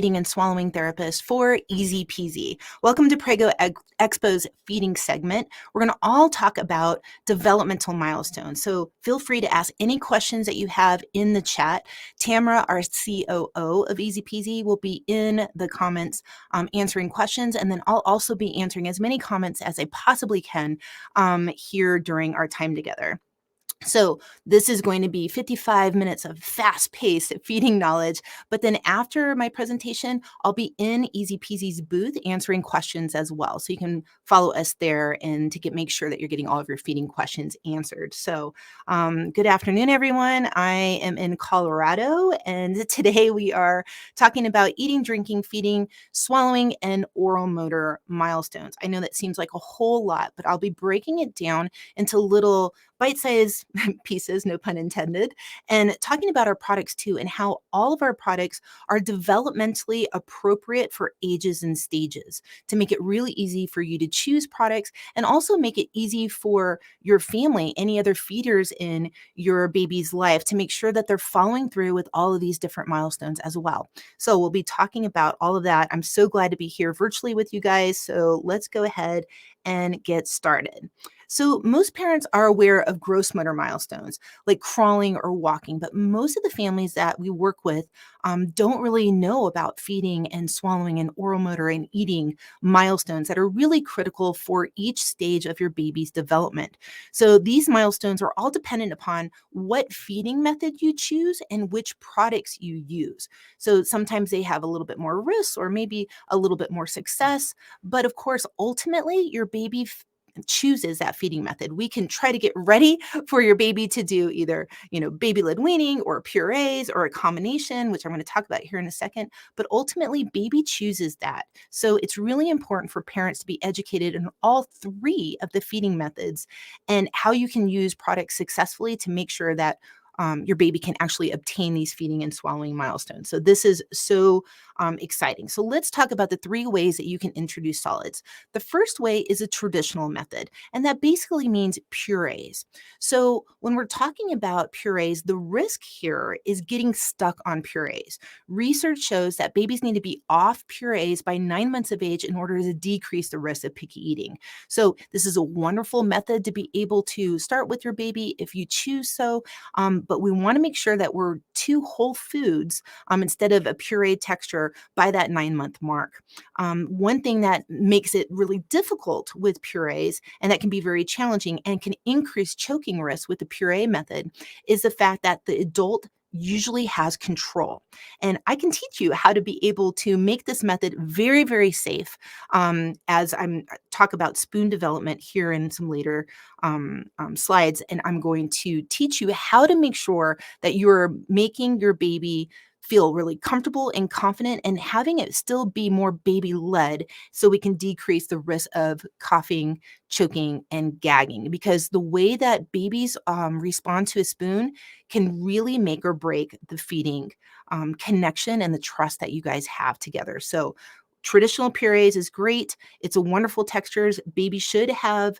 Feeding and swallowing therapist for ezpz. Welcome to Prego Expo's feeding segment. We're going to all talk about developmental milestones. So feel free to ask any questions that you have in the chat. Tamara, our COO of ezpz, will be in the comments answering questions, and then I'll also be answering as many comments as I possibly can here during our time together. So this is going to be 55 minutes of fast-paced feeding knowledge, but then after my presentation, I'll be in ezpz's booth answering questions as well. So you can follow us there and to make sure that you're getting all of your feeding questions answered. So good afternoon, everyone. I am in Colorado, and today we are talking about eating, drinking, feeding, swallowing, and oral motor milestones. I know that seems like a whole lot, but I'll be breaking it down into little bite-sized pieces, no pun intended, and talking about our products too, and how all of our products are developmentally appropriate for ages and stages to make it really easy for you to choose products and also make it easy for your family, any other feeders in your baby's life, to make sure that they're following through with all of these different milestones as well. So we'll be talking about all of that. I'm so glad to be here virtually with you guys. So let's go ahead and get started. So most parents are aware of gross motor milestones like crawling or walking, but most of the families that we work with don't really know about feeding and swallowing and oral motor and eating milestones that are really critical for each stage of your baby's development. So these milestones are all dependent upon what feeding method you choose and which products you use. So sometimes they have a little bit more risk or maybe a little bit more success, but of course, ultimately your baby chooses that feeding method. We can try to get ready for your baby to do either, baby-led weaning or purees or a combination, which I'm going to talk about here in a second, but ultimately baby chooses that. So it's really important for parents to be educated in all three of the feeding methods and how you can use products successfully to make sure that your baby can actually obtain these feeding and swallowing milestones. So this is so exciting. So let's talk about the three ways that you can introduce solids. The first way is a traditional method, and that basically means purees. So when we're talking about purees, the risk here is getting stuck on purees. Research shows that babies need to be off purees by 9 months of age in order to decrease the risk of picky eating. So this is a wonderful method to be able to start with your baby if you choose so. But we want to make sure that we're to whole foods instead of a puree texture by that 9-month mark. One thing that makes it really difficult with purees, and that can be very challenging and can increase choking risk with the puree method, is the fact that the adult usually has control. And I can teach you how to be able to make this method very, very safe as I'm talk about spoon development here in some later slides. And I'm going to teach you how to make sure that you're making your baby feel really comfortable and confident and having it still be more baby-led so we can decrease the risk of coughing, choking, and gagging, because the way that babies respond to a spoon can really make or break the feeding connection and the trust that you guys have together. So traditional purees is great. It's a wonderful textures. Babies should have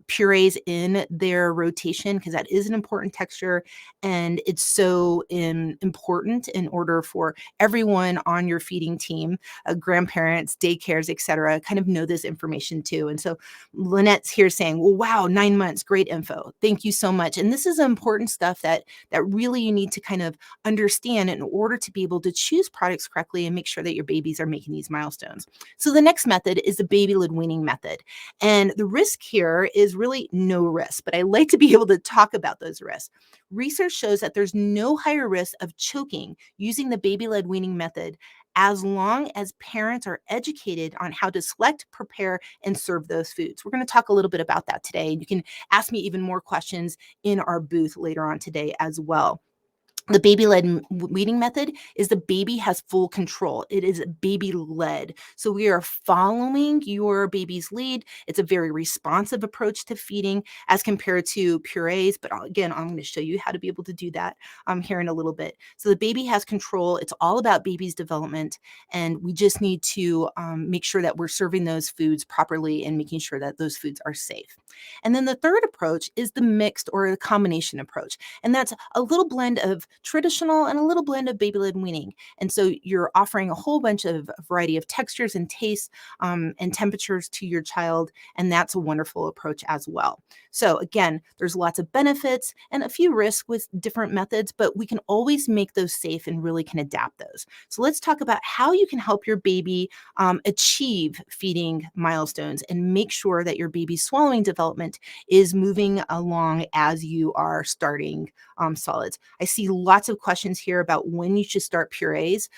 purees in their rotation because that is an important texture, and it's so important in order for everyone on your feeding team, grandparents, daycares, etc., kind of know this information too. And so Lynette's here saying, well, wow, 9 months, great info. Thank you so much. And this is important stuff that really you need to kind of understand in order to be able to choose products correctly and make sure that your babies are making these milestones. So the next method is the baby-led weaning method. And the risk here is really no risk, but I like to be able to talk about those risks. Research shows that there's no higher risk of choking using the baby-led weaning method as long as parents are educated on how to select, prepare, and serve those foods. We're going to talk a little bit about that today. You can ask me even more questions in our booth later on today as well. The baby-led weaning method is the baby has full control. It is baby-led. So we are following your baby's lead. It's a very responsive approach to feeding as compared to purees. But again, I'm going to show you how to be able to do that here in a little bit. So the baby has control. It's all about baby's development. And we just need to make sure that we're serving those foods properly and making sure that those foods are safe. And then the third approach is the mixed or the combination approach. And that's a little blend of traditional and a little blend of baby-led weaning. And so you're offering a whole bunch of variety of textures and tastes and temperatures to your child, and that's a wonderful approach as well. So again, there's lots of benefits and a few risks with different methods, but we can always make those safe and really can adapt those. So let's talk about how you can help your baby achieve feeding milestones and make sure that your baby's swallowing development is moving along as you are starting solids. I see lots of questions here about when you should start purees.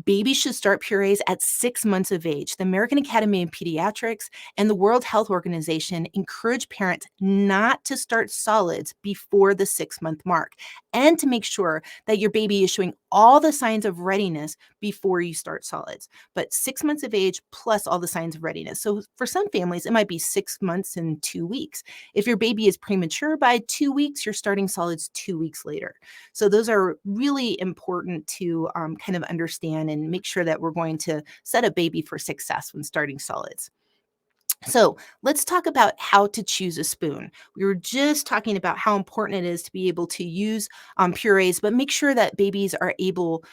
Babies should start purees at 6 months of age. The American Academy of Pediatrics and the World Health Organization encourage parents not to start solids before the 6-month mark and to make sure that your baby is showing all the signs of readiness before you start solids. But 6 months of age plus all the signs of readiness. So for some families, it might be 6 months and 2 weeks. If your baby is premature by 2 weeks, you're starting solids 2 weeks later. So those are really important to kind of understand and make sure that we're going to set a baby for success when starting solids. So let's talk about how to choose a spoon. We were just talking about how important it is to be able to use purees, but make sure that babies are able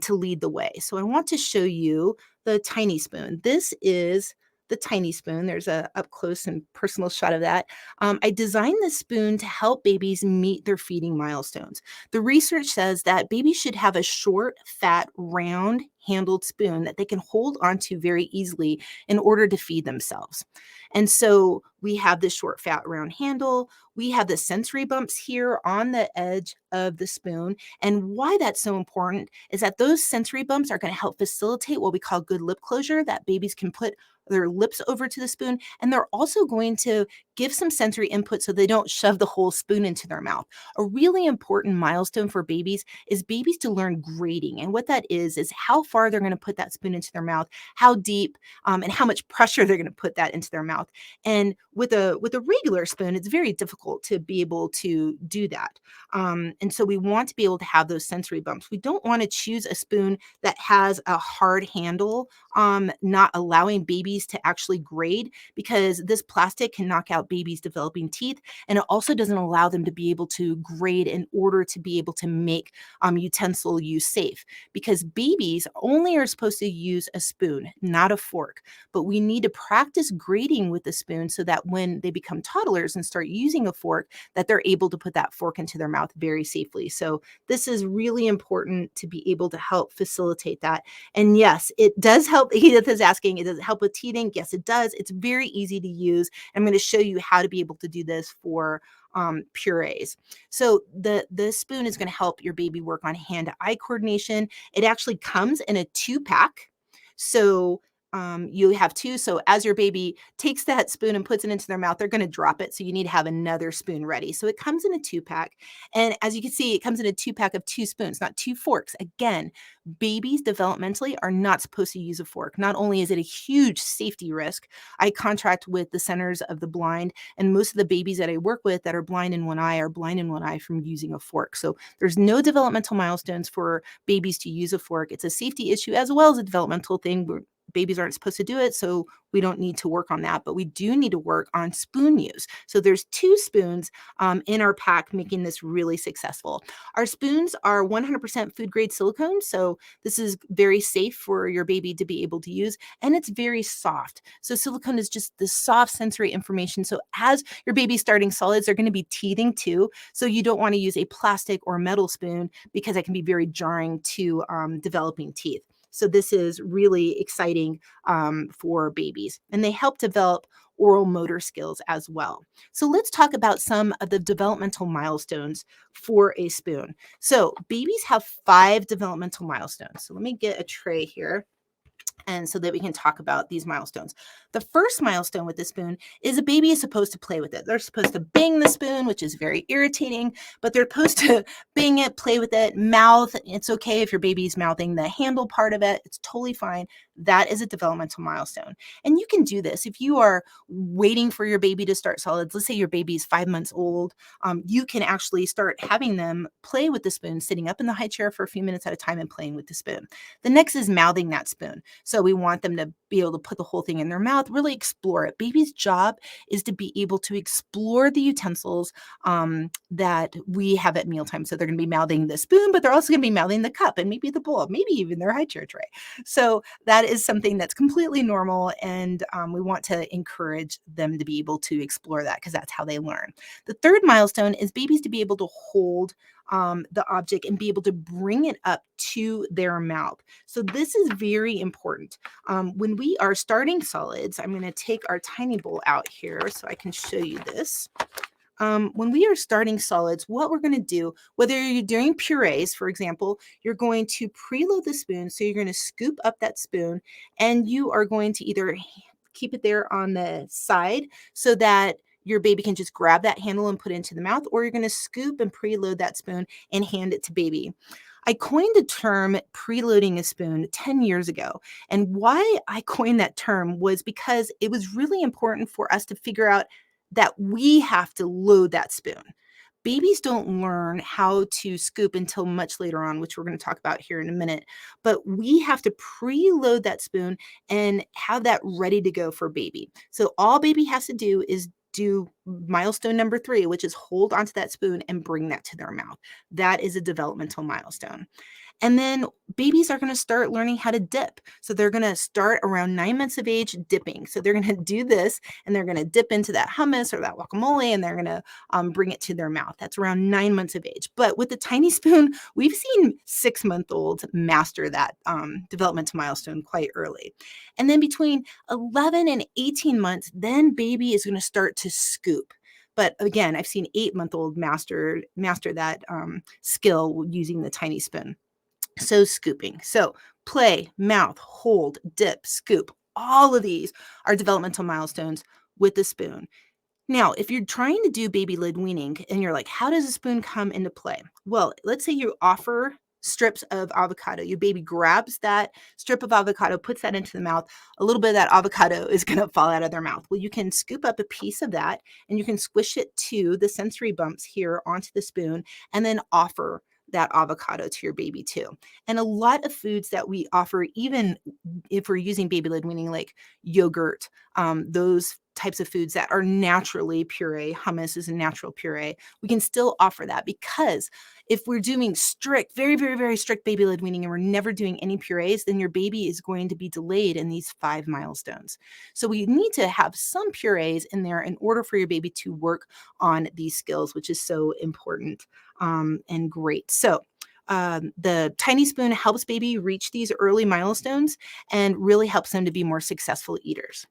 to lead the way. So I want to show you the tiny spoon. This is the tiny spoon. There's a up close and personal shot of that. I designed this spoon to help babies meet their feeding milestones. The research says that babies should have a short, fat, round handled spoon that they can hold onto very easily in order to feed themselves. And so we have this short, fat, round handle. We have the sensory bumps here on the edge of the spoon. And why that's so important is that those sensory bumps are going to help facilitate what we call good lip closure, that babies can put their lips over to the spoon. And they're also going to give some sensory input so they don't shove the whole spoon into their mouth. A really important milestone for babies is babies to learn grading. And what that is how far they're going to put that spoon into their mouth, how deep, and how much pressure they're going to put that into their mouth. And with a regular spoon, it's very difficult to be able to do that. And so we want to be able to have those sensory bumps. We don't want to choose a spoon that has a hard handle, not allowing babies to actually grade, because this plastic can knock out babies' developing teeth, and it also doesn't allow them to be able to grade in order to be able to make utensil use safe, because babies only are supposed to use a spoon, not a fork. But we need to practice grading with the spoon so that when they become toddlers and start using a fork, that they're able to put that fork into their mouth very safely. So this is really important to be able to help facilitate that. And yes, it does help. Edith is asking, does it help with teething? Yes, it does. It's very easy to use. I'm going to show you how to be able to do this for purees. So the spoon is going to help your baby work on hand-eye coordination. It actually comes in a 2-pack. So you have 2. So as your baby takes that spoon and puts it into their mouth, they're going to drop it. So you need to have another spoon ready. So it comes in a 2-pack. And as you can see, it comes in a 2-pack of 2 spoons, not 2 forks. Again, babies developmentally are not supposed to use a fork. Not only is it a huge safety risk, I contract with the Centers of the Blind, and most of the babies that I work with that are blind in one eye are blind in one eye from using a fork. So there's no developmental milestones for babies to use a fork. It's a safety issue as well as a developmental thing. Babies aren't supposed to do it, so we don't need to work on that, but we do need to work on spoon use. So there's 2 spoons in our pack, making this really successful. Our spoons are 100% food grade silicone, so this is very safe for your baby to be able to use, and it's very soft. So silicone is just the soft sensory information. So as your baby's starting solids, they're going to be teething too. So you don't want to use a plastic or metal spoon because it can be very jarring to developing teeth. So this is really exciting for babies, and they help develop oral motor skills as well. So let's talk about some of the developmental milestones for a spoon. So babies have 5 developmental milestones. So let me get a tray here, and so that we can talk about these milestones. The first milestone with the spoon is a baby is supposed to play with it. They're supposed to bang the spoon, which is very irritating, but they're supposed to bang it, play with it, mouth. It's okay if your baby's mouthing the handle part of it. It's totally fine. That is a developmental milestone. And you can do this if you are waiting for your baby to start solids. Let's say your baby is 5 months old. You can actually start having them play with the spoon, sitting up in the high chair for a few minutes at a time and playing with the spoon. The next is mouthing that spoon. So we want them to be able to put the whole thing in their mouth, really explore it. Baby's job is to be able to explore the utensils that we have at mealtime. So they're going to be mouthing the spoon, but they're also going to be mouthing the cup and maybe the bowl, maybe even their high chair tray. So that is something that's completely normal, and we want to encourage them to be able to explore that because that's how they learn. The third milestone is babies to be able to hold the object and be able to bring it up to their mouth. So this is very important. When we are starting solids, I'm going to take our tiny bowl out here so I can show you this. When we are starting solids, what we're going to do, whether you're doing purees, for example, you're going to preload the spoon. So you're going to scoop up that spoon and you are going to either keep it there on the side so that your baby can just grab that handle and put it into the mouth, or you're going to scoop and preload that spoon and hand it to baby. I coined the term preloading a spoon 10 years ago. And why I coined that term was because it was really important for us to figure out that we have to load that spoon. Babies don't learn how to scoop until much later on, which we're going to talk about here in a minute. But we have to preload that spoon and have that ready to go for baby. So all baby has to do is do milestone number 3, which is hold onto that spoon and bring that to their mouth. That is a developmental milestone. And then babies are going to start learning how to dip. So they're going to start around 9 months of age dipping. So they're going to do this and they're going to dip into that hummus or that guacamole and they're going to bring it to their mouth. That's around 9 months of age. But with the tiny spoon, we've seen 6-month-olds master that developmental milestone quite early. And then between 11 and 18 months, then baby is going to start to scoop. But again, I've seen 8-month-old master that skill using the tiny spoon. So scooping. So play, mouth, hold, dip, scoop. All of these are developmental milestones with the spoon. Now, if you're trying to do baby lid weaning and you're like, how does a spoon come into play? Well, let's say you offer strips of avocado. Your baby grabs that strip of avocado, puts that into the mouth. A little bit of that avocado is going to fall out of their mouth. Well, you can scoop up a piece of that and you can squish it to the sensory bumps here onto the spoon and then offer that avocado to your baby too. And a lot of foods that we offer, even if we're using baby lid weaning, like yogurt, those types of foods that are naturally puree, hummus is a natural puree, we can still offer that, because if we're doing strict, very, very, very strict baby lid weaning and we're never doing any purees, then your baby is going to be delayed in these 5 milestones. So we need to have some purees in there in order for your baby to work on these skills, which is so important and great. So the tiny spoon helps baby reach these early milestones and really helps them to be more successful eaters.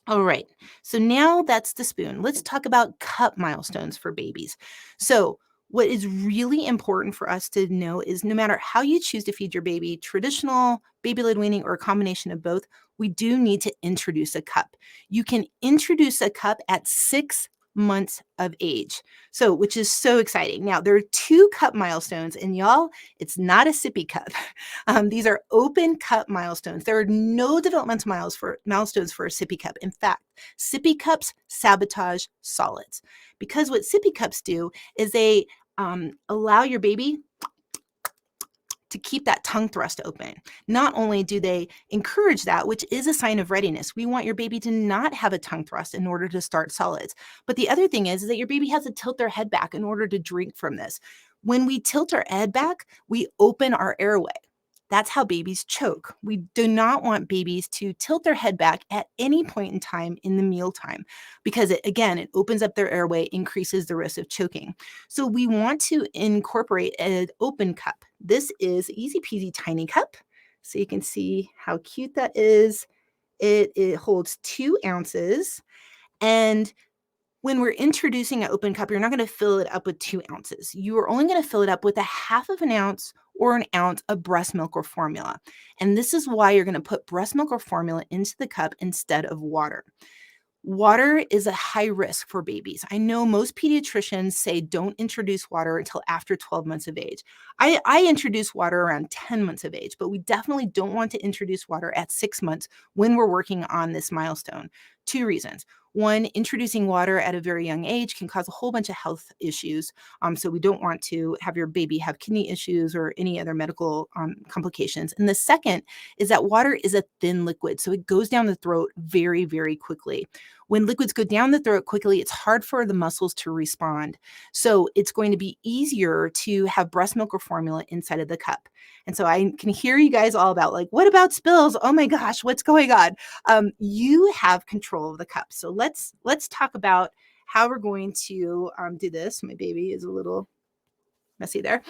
All right, so now that's the spoon. Let's talk about cup milestones for babies. So what is really important for us to know is no matter how you choose to feed your baby, traditional, baby lid weaning, or a combination of both, we do need to introduce a cup. You can introduce a cup at 6 months of age, so which is so exciting. Now, there are 2 cup milestones, and y'all, it's not a sippy cup. These are open cup milestones. There are no developmental milestones for a sippy cup. In fact, sippy cups sabotage solids, because what sippy cups do is they allow your baby to keep that tongue thrust open. Not only do they encourage that, which is a sign of readiness, we want your baby to not have a tongue thrust in order to start solids. But the other thing is that your baby has to tilt their head back in order to drink from this. When we tilt our head back, we open our airway. That's how babies choke. We do not want babies to tilt their head back at any point in time in the mealtime, because it opens up their airway, increases the risk of choking. So we want to incorporate an open cup. This is easy peasy tiny cup. So you can see how cute that is. It holds 2 ounces. And when we're introducing an open cup, you're not going to fill it up with 2 ounces. You are only going to fill it up with 1/2 ounce or 1 ounce of breast milk or formula. And this is why you're going to put breast milk or formula into the cup instead of water. Water is a high risk for babies. I know most pediatricians say don't introduce water until after 12 months of age. I introduce water around 10 months of age, but we definitely don't want to introduce water at 6 months when we're working on this milestone. Two reasons. One, introducing water at a very young age can cause a whole bunch of health issues. So we don't want to have your baby have kidney issues or any other medical complications. And the second is that water is a thin liquid, so it goes down the throat very, very quickly. When liquids go down the throat quickly, it's hard for the muscles to respond. So it's going to be easier to have breast milk or formula inside of the cup. And so I can hear you guys all about like, what about spills? Oh my gosh, what's going on? You have control of the cup. So let's talk about how we're going to do this. My baby is a little messy there.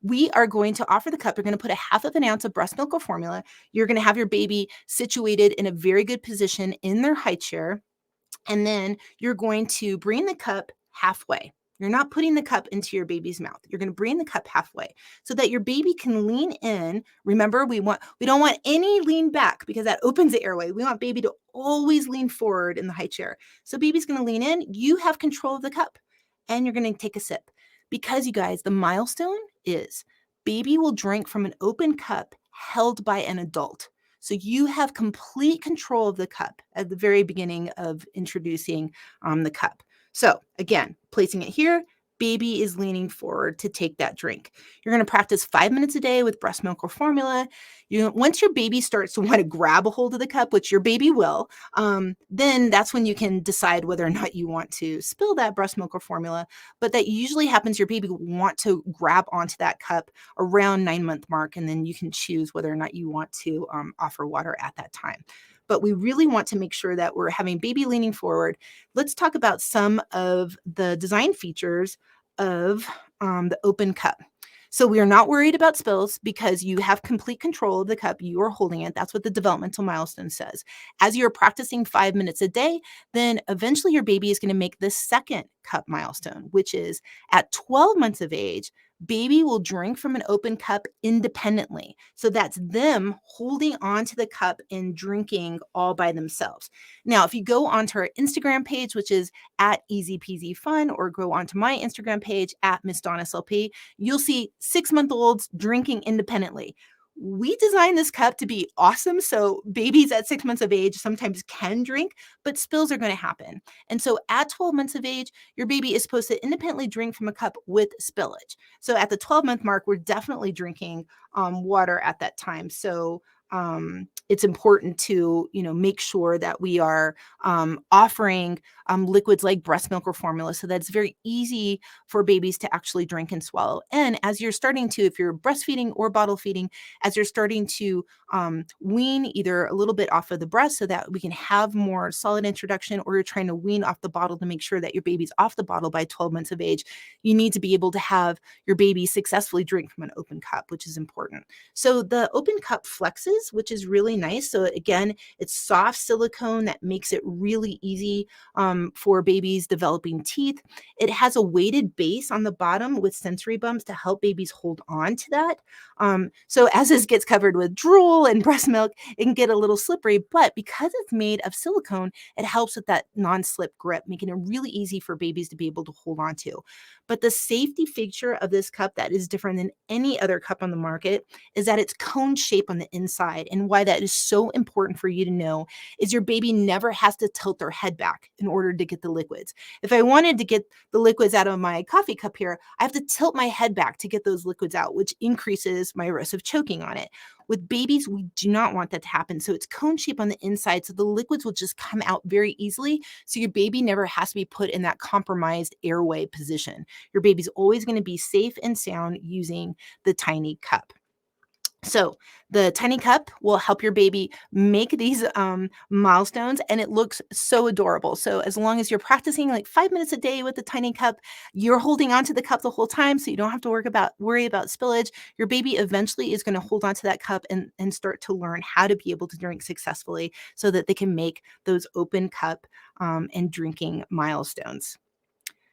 We are going to offer the cup. You're going to put a 1/2 ounce of breast milk or formula. You're going to have your baby situated in a very good position in their high chair. And then you're going to bring the cup halfway. You're not putting the cup into your baby's mouth. You're going to bring the cup halfway so that your baby can lean in. Remember, we don't want any lean back because that opens the airway. We want baby to always lean forward in the high chair. So baby's going to lean in. You have control of the cup and you're going to take a sip. Because you guys, the milestone is baby will drink from an open cup held by an adult. So you have complete control of the cup at the very beginning of introducing the cup. So again, placing it here, baby is leaning forward to take that drink. You're going to practice 5 minutes a day with breast milk or formula. Once your baby starts to want to grab a hold of the cup, which your baby will, then that's when you can decide whether or not you want to spill that breast milk or formula. But that usually happens, your baby will want to grab onto that cup around 9-month mark, and then you can choose whether or not you want to offer water at that time. But we really want to make sure that we're having baby leaning forward. Let's talk about some of the design features of the open cup. So we are not worried about spills because you have complete control of the cup. You are holding it. That's what the developmental milestone says. As you're practicing 5 minutes a day, then eventually your baby is going to make the second cup milestone, which is at 12 months of age, baby will drink from an open cup independently. So that's them holding onto the cup and drinking all by themselves. Now, if you go onto our Instagram page, which is at ezpz or go onto my Instagram page at Miss Dawn SLP, you'll see 6-month-olds drinking independently. We designed this cup to be awesome. So babies at 6 months of age sometimes can drink, but spills are going to happen. And so at 12 months of age, your baby is supposed to independently drink from a cup with spillage. So at the 12-month mark, we're definitely drinking water at that time. So it's important to, make sure that we are offering liquids like breast milk or formula so that it's very easy for babies to actually drink and swallow. And as you're starting to, if you're breastfeeding or bottle feeding, as you're starting to wean either a little bit off of the breast so that we can have more solid introduction, or you're trying to wean off the bottle to make sure that your baby's off the bottle by 12 months of age, you need to be able to have your baby successfully drink from an open cup, which is important. So the open cup flexes, which is really nice. So again, it's soft silicone that makes it really easy for babies developing teeth. It has a weighted base on the bottom with sensory bumps to help babies hold on to that. So as this gets covered with drool and breast milk, it can get a little slippery, but because it's made of silicone, it helps with that non-slip grip, making it really easy for babies to be able to hold on to. But the safety feature of this cup that is different than any other cup on the market is that it's cone shape on the inside. And why that is so important for you to know is your baby never has to tilt their head back in order to get the liquids. If I wanted to get the liquids out of my coffee cup here, I have to tilt my head back to get those liquids out, which increases my risk of choking on it. With babies, we do not want that to happen. So it's cone shape on the inside, so the liquids will just come out very easily. So your baby never has to be put in that compromised airway position. Your baby's always going to be safe and sound using the tiny cup. So the tiny cup will help your baby make these milestones, and it looks so adorable. So as long as you're practicing like 5 minutes a day with the tiny cup, you're holding onto the cup the whole time, so you don't have to worry about spillage. Your baby eventually is going to hold onto that cup and start to learn how to be able to drink successfully so that they can make those open cup and drinking milestones.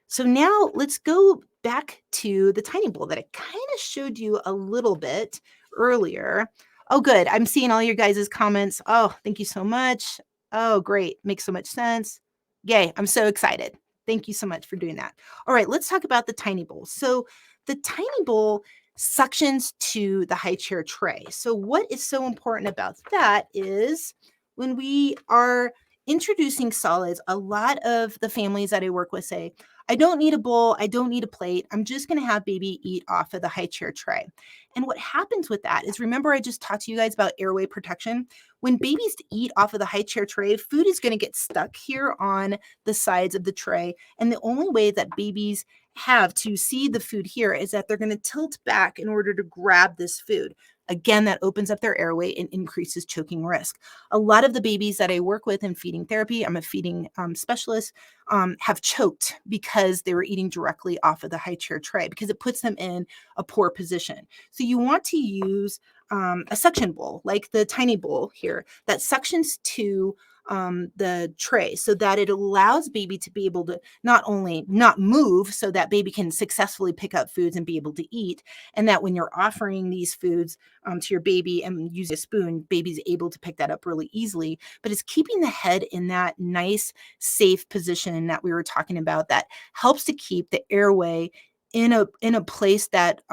So now let's go back to the tiny bowl that I kind of showed you a little bit earlier. Oh, good. I'm seeing all your guys' comments. Oh, thank you so much. Oh, great. Makes so much sense. Yay. I'm so excited. Thank you so much for doing that. All right, let's talk about the tiny bowl. So the tiny bowl suctions to the high chair tray. So what is so important about that is when we are introducing solids, a lot of the families that I work with say, I don't need a bowl, I don't need a plate, I'm just going to have baby eat off of the high chair tray. And what happens with that is, remember I just talked to you guys about airway protection? When babies eat off of the high chair tray, food is going to get stuck here on the sides of the tray. And the only way that babies have to see the food here is that they're going to tilt back in order to grab this food. Again, that opens up their airway and increases choking risk. A lot of the babies that I work with in feeding therapy, I'm a feeding specialist, have choked because they were eating directly off of the high chair tray, because it puts them in a poor position. So you want to use a suction bowl, like the tiny bowl here, that suctions to the tray, so that it allows baby to be able to not only not move, so that baby can successfully pick up foods and be able to eat, and that when you're offering these foods to your baby and use a spoon, baby's able to pick that up really easily. But it's keeping the head in that nice, safe position that we were talking about, that helps to keep the airway in a place that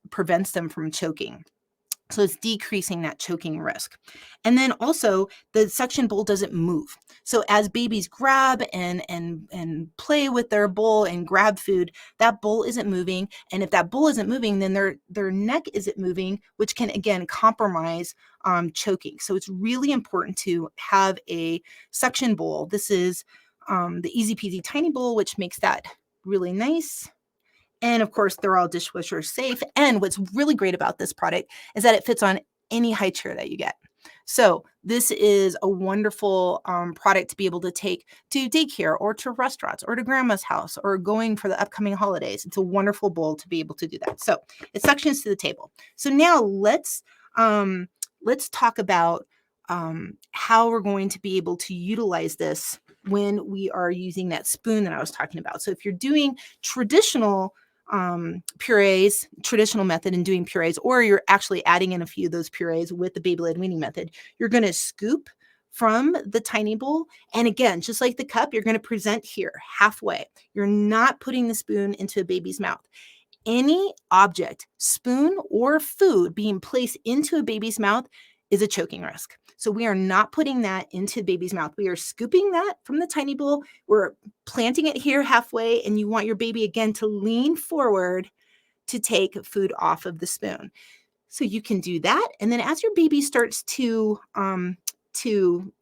prevents them from choking. So it's decreasing that choking risk. And then also the suction bowl doesn't move. So as babies grab and play with their bowl and grab food, that bowl isn't moving. And if that bowl isn't moving, then their neck isn't moving, which can again compromise choking. So it's really important to have a suction bowl. This is the ezpz tiny bowl, which makes that really nice. And of course, they're all dishwasher safe. And what's really great about this product is that it fits on any high chair that you get. So this is a wonderful product to be able to take to daycare or to restaurants or to grandma's house or going for the upcoming holidays. It's a wonderful bowl to be able to do that. So it suctions to the table. So now let's talk about how we're going to be able to utilize this when we are using that spoon that I was talking about. So if you're doing traditional purees, traditional method, and doing purees, or you're actually adding in a few of those purees with the baby-led weaning method, you're going to scoop from the tiny bowl. And again, just like the cup, you're going to present here halfway. You're not putting the spoon into a baby's mouth. Any object, spoon or food, being placed into a baby's mouth is a choking risk. So we are not putting that into the baby's mouth. We are scooping that from the tiny bowl. We're planting it here halfway, and you want your baby again to lean forward to take food off of the spoon. So you can do that. And then as your baby starts to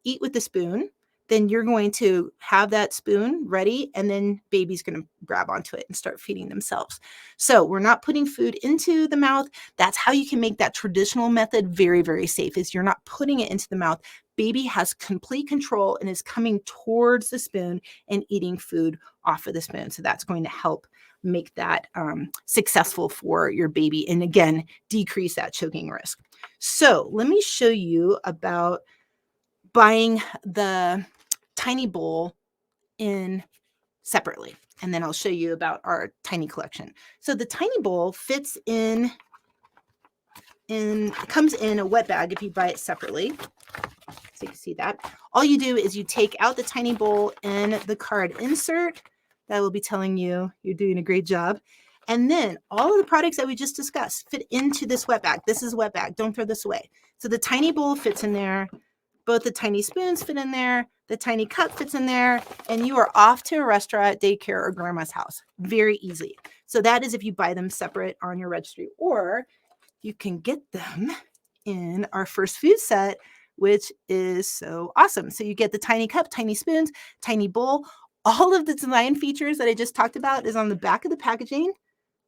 eat with the spoon, then you're going to have that spoon ready, and then baby's going to grab onto it and start feeding themselves. So we're not putting food into the mouth. That's how you can make that traditional method very, very safe, is you're not putting it into the mouth. Baby has complete control and is coming towards the spoon and eating food off of the spoon. So that's going to help make that successful for your baby, and again, decrease that choking risk. So let me show you about buying the tiny bowl in separately, and then I'll show you about our tiny collection. So the tiny bowl fits in comes in a wet bag if you buy it separately. So you can see that. All you do is you take out the tiny bowl and the card insert. That will be telling you you're doing a great job. And then all of the products that we just discussed fit into this wet bag. This is a wet bag. Don't throw this away. So the tiny bowl fits in there. Both the tiny spoons fit in there, the tiny cup fits in there, and you are off to a restaurant, daycare, or grandma's house. Very easy. So that is if you buy them separate on your registry, or you can get them in our first food set, which is so awesome. So you get the tiny cup, tiny spoons, tiny bowl. All of the design features that I just talked about is on the back of the packaging.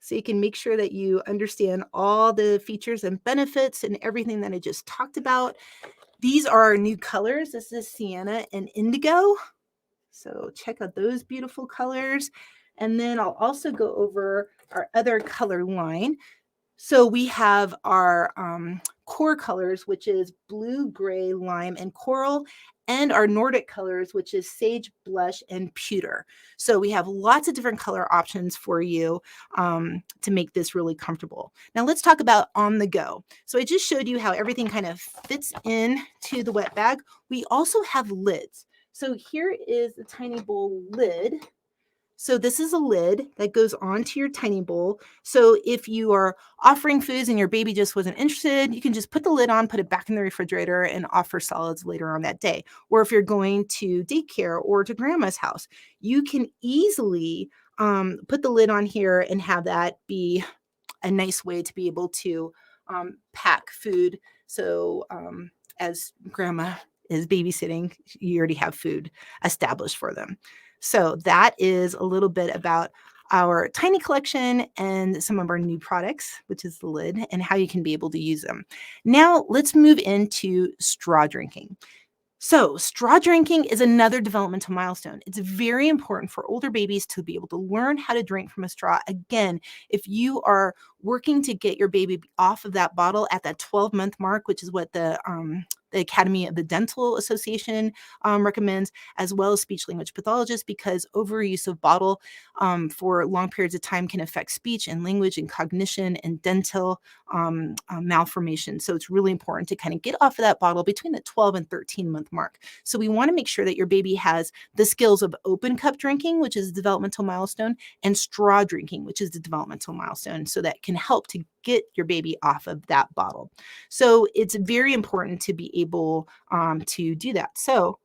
So you can make sure that you understand all the features and benefits and everything that I just talked about. These are our new colors. This is sienna and indigo. So check out those beautiful colors. And then I'll also go over our other color line. So we have our core colors, which is blue, gray, lime, and coral, and our Nordic colors, which is sage, blush, and pewter. So we have lots of different color options for you to make this really comfortable. Now let's talk about on the go. So I just showed you how everything kind of fits into the wet bag. We also have lids. So here is the tiny bowl lid. So this is a lid that goes onto your tiny bowl. So if you are offering foods and your baby just wasn't interested, you can just put the lid on, put it back in the refrigerator, and offer solids later on that day. Or if you're going to daycare or to grandma's house, you can easily put the lid on here and have that be a nice way to be able to pack food. So as grandma is babysitting, you already have food established for them. So that is a little bit about our tiny collection and some of our new products, which is the lid, and how you can be able to use them. Now let's move into straw drinking. So, straw drinking is another developmental milestone. It's very important for older babies to be able to learn how to drink from a straw. Again, if you are working to get your baby off of that bottle at that 12-month mark, which is what the Academy of the Dental Association recommends, as well as speech language pathologists, because overuse of bottle for long periods of time can affect speech and language and cognition and dental malformation. So it's really important to kind of get off of that bottle between the 12 and 13-month mark. So we want to make sure that your baby has the skills of open cup drinking, which is a developmental milestone, and straw drinking, which is the developmental milestone, so that can help to get your baby off of that bottle. So it's very important to be able to do that. So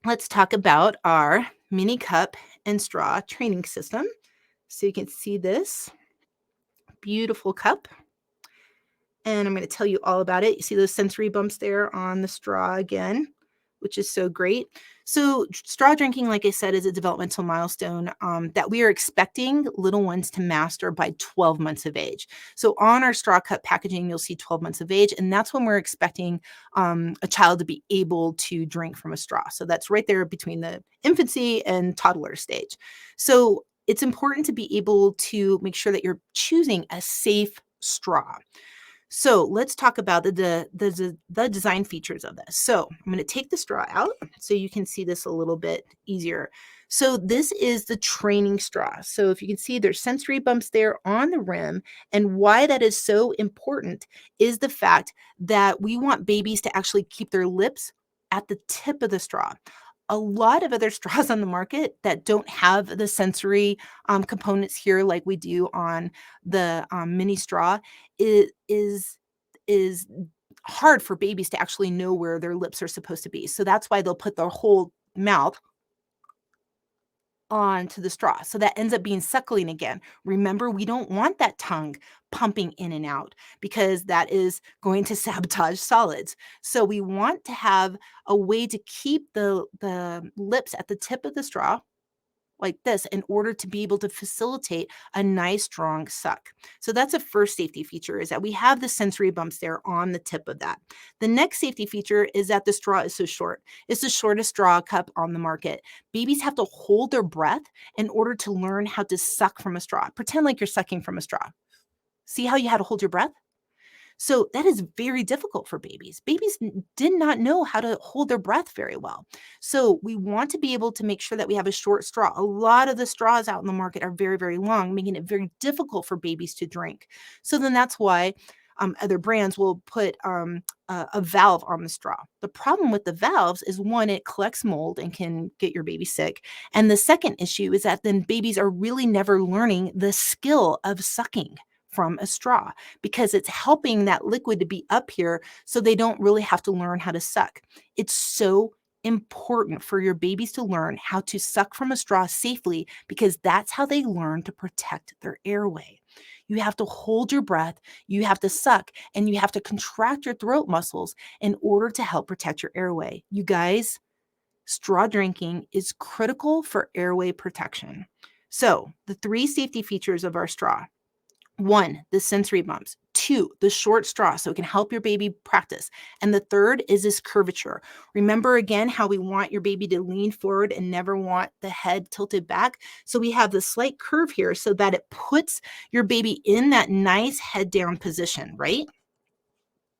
let's talk about our mini cup and straw training system. So you can see this beautiful cup. And I'm going to tell you all about it. You see those sensory bumps there on the straw again, which is so great. So straw drinking, like I said, is a developmental milestone that we are expecting little ones to master by 12 months of age. So on our straw cup packaging, you'll see 12 months of age, and that's when we're expecting a child to be able to drink from a straw. So that's right there between the infancy and toddler stage. So it's important to be able to make sure that you're choosing a safe straw. So let's talk about the design features of this. So I'm going to take the straw out so you can see this a little bit easier. So this is the training straw. So if you can see, there's sensory bumps there on the rim. And why that is so important is the fact that we want babies to actually keep their lips at the tip of the straw. A lot of other straws on the market that don't have the sensory components here like we do on the mini straw is hard for babies to actually know where their lips are supposed to be. So that's why they'll put their whole mouth onto the straw. So that ends up being suckling again. Remember, we don't want that tongue pumping in and out because that is going to sabotage solids. So we want to have a way to keep the lips at the tip of the straw like this in order to be able to facilitate a nice strong suck. So that's a first safety feature, is that we have the sensory bumps there on the tip of that. The next safety feature is that the straw is so short. It's the shortest straw cup on the market. Babies have to hold their breath in order to learn how to suck from a straw. Pretend like you're sucking from a straw. See how you had to hold your breath? So that is very difficult for babies. Babies did not know how to hold their breath very well. So we want to be able to make sure that we have a short straw. A lot of the straws out in the market are very, very long, making it very difficult for babies to drink. So then that's why other brands will put a valve on the straw. The problem with the valves is, one, it collects mold and can get your baby sick. And the second issue is that then babies are really never learning the skill of sucking from a straw, because it's helping that liquid to be up here so they don't really have to learn how to suck. It's so important for your babies to learn how to suck from a straw safely, because that's how they learn to protect their airway. You have to hold your breath, you have to suck, and you have to contract your throat muscles in order to help protect your airway. You guys, straw drinking is critical for airway protection. So the 3 safety features of our straw: 1, the sensory bumps. 2, the short straw, so it can help your baby practice. And the third is this curvature. Remember again how we want your baby to lean forward and never want the head tilted back. So we have the slight curve here so that it puts your baby in that nice head down position, right?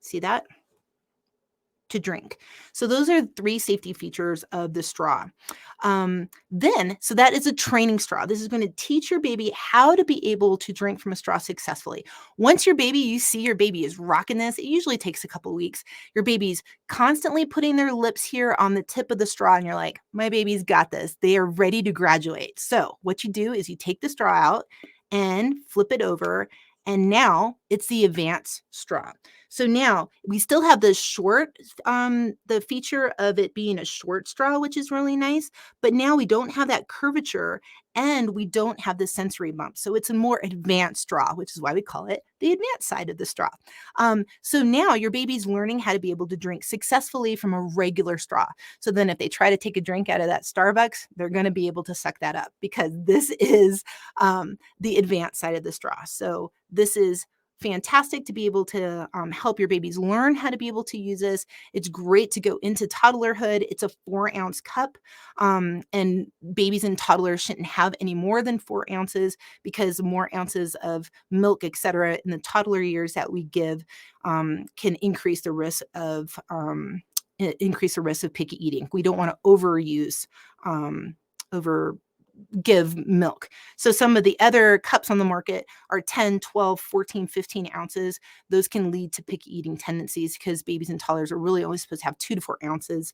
See that? to drink. So those are 3 safety features of the straw. So that is a training straw. This is going to teach your baby how to be able to drink from a straw successfully. Once you see your baby is rocking this, it usually takes a couple weeks. Your baby's constantly putting their lips here on the tip of the straw, and you're like, my baby's got this. They are ready to graduate. So what you do is you take the straw out and flip it over, and now it's the advanced straw. So now we still have the short, the feature of it being a short straw, which is really nice, but now we don't have that curvature and we don't have the sensory bump. So it's a more advanced straw, which is why we call it the advanced side of the straw. So now your baby's learning how to be able to drink successfully from a regular straw. So then if they try to take a drink out of that Starbucks, they're going to be able to suck that up because this is the advanced side of the straw. So this is fantastic to be able to help your babies learn how to be able to use this. It's great to go into toddlerhood. It's a 4-ounce cup, and babies and toddlers shouldn't have any more than 4 ounces because the more ounces of milk, etc., in the toddler years that we give can increase the risk of picky eating. We don't want to overuse give milk. So some of the other cups on the market are 10, 12, 14, 15 ounces. Those can lead to picky eating tendencies because babies and toddlers are really only supposed to have 2 to 4 ounces.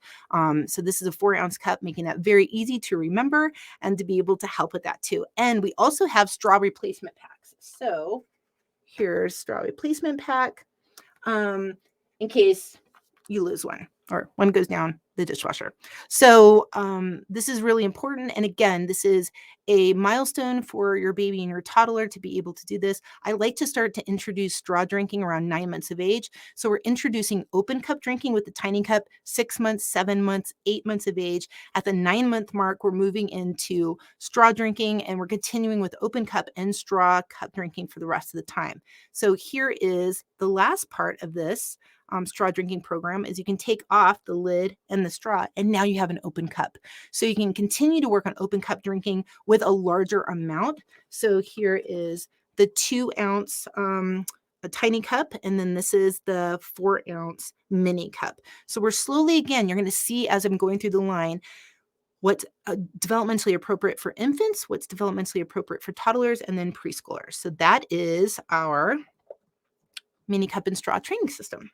So this is a 4-ounce cup, making that very easy to remember and to be able to help with that too. And we also have straw replacement packs. So here's straw replacement pack in case you lose one or one goes down the dishwasher. So this is really important. And again, this is a milestone for your baby and your toddler to be able to do this. I like to start to introduce straw drinking around 9 months of age. So we're introducing open cup drinking with the tiny cup, 6 months, 7 months, 8 months of age. At the 9-month mark, we're moving into straw drinking, and we're continuing with open cup and straw cup drinking for the rest of the time. So here is the last part of this straw drinking program is you can take off the lid and the straw, and now you have an open cup. So you can continue to work on open cup drinking with a larger amount. So here is the 2-ounce a tiny cup, and then this is the 4-ounce mini cup. So we're slowly, again, you're going to see as I'm going through the line, what's developmentally appropriate for infants, what's developmentally appropriate for toddlers, and then preschoolers. So that is our mini cup and straw training system.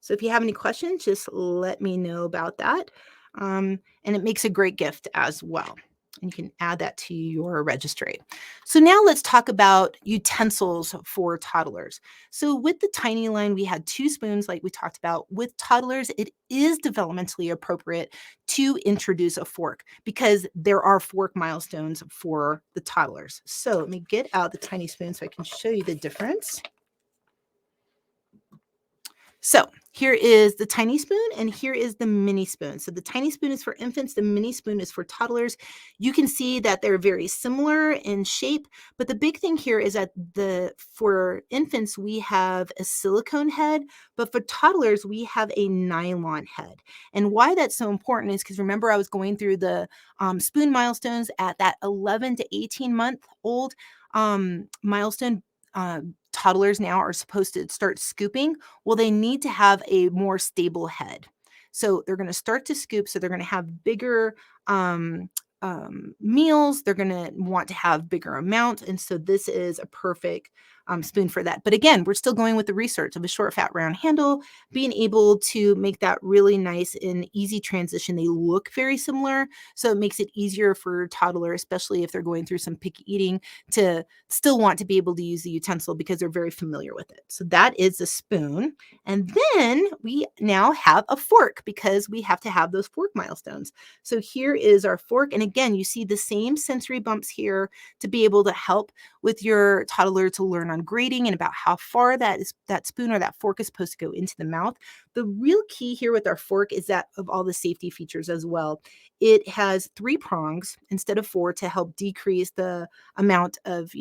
So if you have any questions, just let me know about that. And it makes a great gift as well. And you can add that to your registry. So now let's talk about utensils for toddlers. So with the tiny line, we had 2 spoons like we talked about. With toddlers, it is developmentally appropriate to introduce a fork because there are fork milestones for the toddlers. So let me get out the tiny spoon so I can show you the difference. So here is the tiny spoon and here is the mini spoon. So the tiny spoon is for infants, the mini spoon is for toddlers. You can see that they're very similar in shape, but the big thing here is that for infants, we have a silicone head, but for toddlers, we have a nylon head. And why that's so important is because remember I was going through the spoon milestones at that 11 to 18 month old milestone. Toddlers now are supposed to start scooping. Well, they need to have a more stable head. So they're going to start to scoop. So they're going to have bigger meals. They're going to want to have bigger amounts. And so this is a perfect spoon for that. But again, we're still going with the research of a short, fat, round handle, being able to make that really nice and easy transition. They look very similar. So it makes it easier for toddler, especially if they're going through some picky eating, to still want to be able to use the utensil because they're very familiar with it. So that is a spoon. And then we now have a fork because we have to have those fork milestones. So here is our fork. And again, you see the same sensory bumps here to be able to help with your toddler to learn on grading and about how far that spoon or that fork is supposed to go into the mouth. The real key here with our fork is that of all the safety features as well. It has 3 prongs instead of 4 to help decrease the amount of,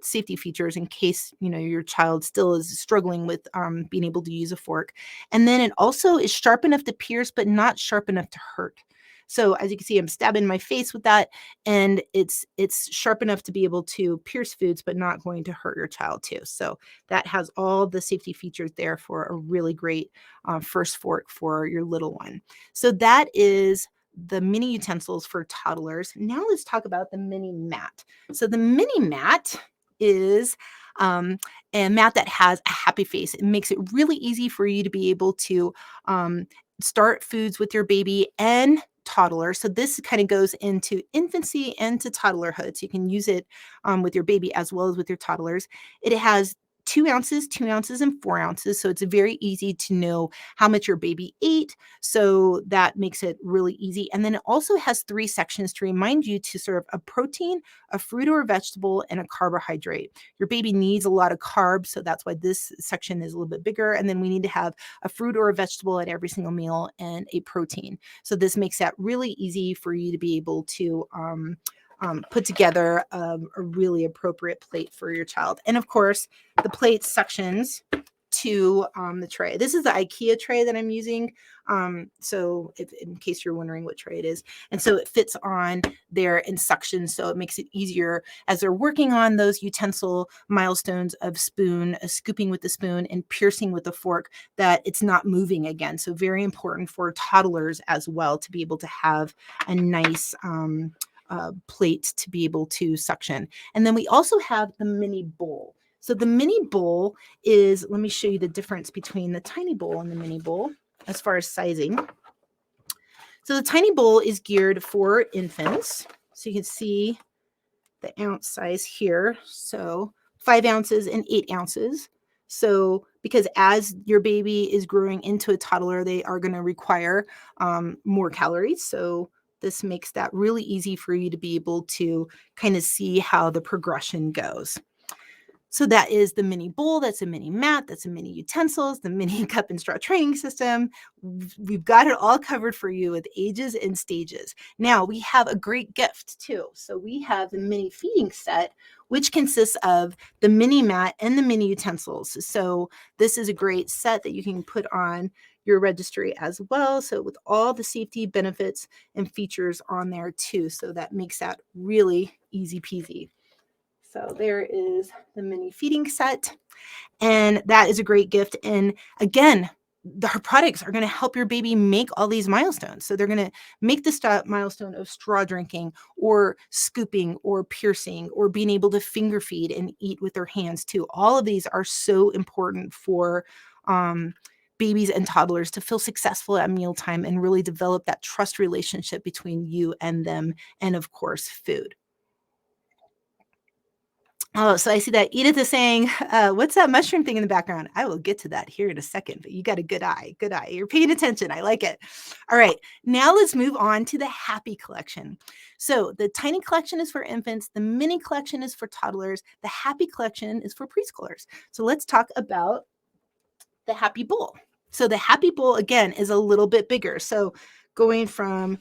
safety features in case, your child still is struggling with being able to use a fork. And then it also is sharp enough to pierce, but not sharp enough to hurt. So as you can see, I'm stabbing my face with that, and it's sharp enough to be able to pierce foods, but not going to hurt your child too. So that has all the safety features there for a really great first fork for your little one. So that is the mini utensils for toddlers. Now let's talk about the mini mat. So the mini mat is a mat that has a happy face. It makes it really easy for you to be able to start foods with your baby and toddler. So this kind of goes into infancy and to toddlerhood. So you can use it with your baby as well as with your toddlers. It has 2 ounces, and 4 ounces. So it's very easy to know how much your baby ate. So that makes it really easy. And then it also has 3 sections to remind you to serve a protein, a fruit or a vegetable, and a carbohydrate. Your baby needs a lot of carbs, so that's why this section is a little bit bigger. And then we need to have a fruit or a vegetable at every single meal and a protein. So this makes that really easy for you to be able to put together a really appropriate plate for your child. And of course, the plate suctions to the tray. This is the IKEA tray that I'm using. So in case you're wondering what tray it is. And so it fits on there in suction. So it makes it easier as they're working on those utensil milestones of scooping with the spoon and piercing with the fork, that it's not moving again. So very important for toddlers as well to be able to have a nice plate to be able to suction. And then we also have the mini bowl. So the mini bowl is, let me show you the difference between the tiny bowl and the mini bowl as far as sizing. So the tiny bowl is geared for infants. So you can see the ounce size here. So 5 ounces and 8 ounces. So because as your baby is growing into a toddler, they are going to require more calories. So this makes that really easy for you to be able to kind of see how the progression goes. So that is the mini bowl, that's a mini mat, that's a mini utensils, the mini cup and straw training system. We've got it all covered for you with ages and stages. Now we have a great gift too. So we have the mini feeding set, which consists of the mini mat and the mini utensils. So this is a great set that you can put on your registry as well. So with all the safety benefits and features on there too. So that makes that really easy peasy. So there is the mini feeding set, and that is a great gift. And again, our products are going to help your baby make all these milestones. So they're going to make the milestone of straw drinking or scooping or piercing or being able to finger feed and eat with their hands too. All of these are so important for babies and toddlers to feel successful at mealtime and really develop that trust relationship between you and them, and of course, food. Oh, so I see that Edith is saying, what's that mushroom thing in the background? I will get to that here in a second, but you got a good eye. Good eye. You're paying attention. I like it. All right. Now let's move on to the happy collection. So the tiny collection is for infants. The mini collection is for toddlers. The happy collection is for preschoolers. So let's talk about the happy bowl. So the happy bowl, again, is a little bit bigger. So going from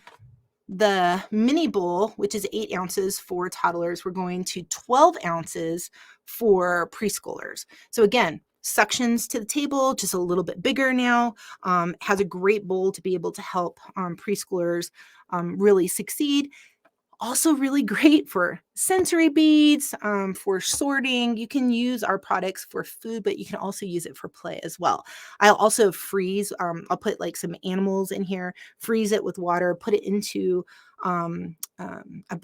the mini bowl, which is 8 ounces for toddlers, we're going to 12 ounces for preschoolers. So again, suctions to the table, just a little bit bigger now, has a great bowl to be able to help preschoolers really succeed. Also really great for sensory beads, for sorting. You can use our products for food, but you can also use it for play as well. I'll also freeze, I'll put like some animals in here, freeze it with water, put it into,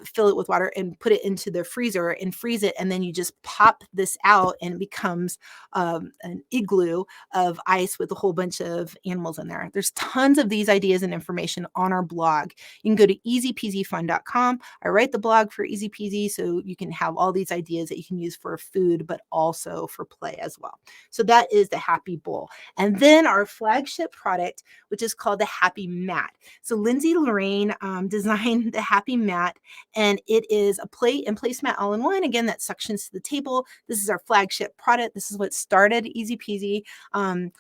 fill it with water and put it into the freezer and freeze it. And then you just pop this out and it becomes an igloo of ice with a whole bunch of animals in there. There's tons of these ideas and information on our blog. You can go to ezpzfun.com. I write the blog for Easy Peasy, so you can have all these ideas that you can use for food, but also for play as well. So that is the Happy Bowl. And then our flagship product, which is called the Happy Mat. So Lindsay Lorraine designed the Happy Mat, and it is a plate and placemat all in one. Again, that suctions to the table. This is our flagship product. This is what started Easy Peasy.